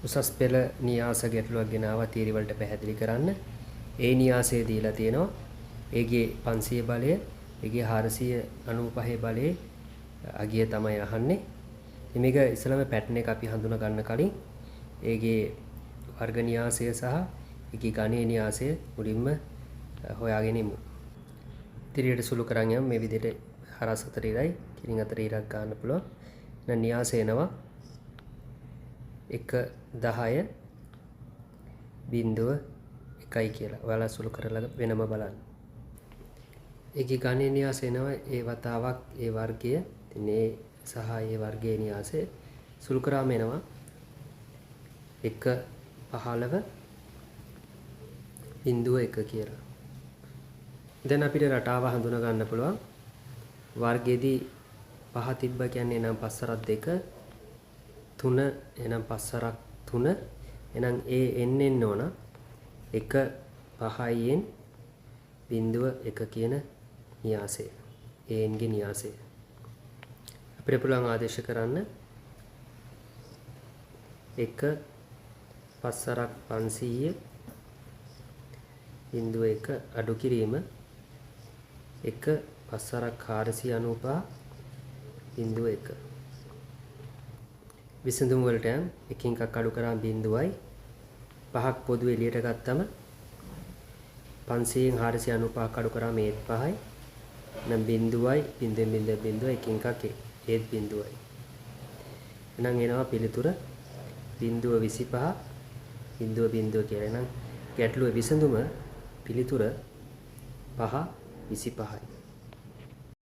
උසස් පෙළ න්‍යාස ගැටලුවක් ගෙනාවා තීරි වලට පැහැදිලි කරන්න. ඒ න්‍යාසය දීලා තියෙනවා. ඒගේ 500 බලය, ඒගේ 495 බලයේ අගිය තමයි අහන්නේ. ඉතින් මේක ඉස්සලම පැටර්න් එක අපි හඳුනා ගන්න කලින් ඒගේ වර්ග න්‍යාසය සහ ඒකේ ගණේ න්‍යාසය මුලින්ම හොයාගෙන ඉමු. ඉදිරියට සුළු කරන් යමු. මේ විදිහට හරස් අතර ඉරයි කිරින් අතර ඉරක් ගන්න පුළුවන්. දැන් න්‍යාසය එනවා 1 10 1 කියලා. ඔයාලා සුළු කරලා වෙනම බලන්න. ඒකේ ගණේ න්‍යාසය එනවා ඒ වතාවක් ඒ වර්ගය. ඉතින් ඒ සහ ඒ වර්ගයේ න්‍යාසය සුළු කරාම එනවා 1 15 0.1 කියලා. දැන් අපිට රටාව හඳුනා ගන්න පුළුවන්. වර්ගයේදී 5 තිබ්බ කියන්නේ නම් 5 හරක් 2 3 එනම් 5 හරක් 3 එහෙනම් ඒ එන්න ඕන 1 5යින් 0.1 කියන න්‍යාසය. ඒ n ගේ න්‍යාසය. අපිට පුළුවන් ආදේශ කරන්න 1 5 හරක් 500 0.1 අඩු කිරීම 1 5 හරක් 495 0.1 විසඳුම් වලට යම් එකින් එකක් අඩු කරාම 0යි 5ක් පොදු එළියට ගත්තම 500න් 495ක් අඩු කරාම ඒත් 5යි නම් 0යි 0.0 එකින් එකක් ඒත් 0යි එහෙනම් එනවා පිළිතුර 0.25 0.0 කියලා. එහෙනම් ගැටලුවේ විසඳුම පිළිතුර 5 25යි.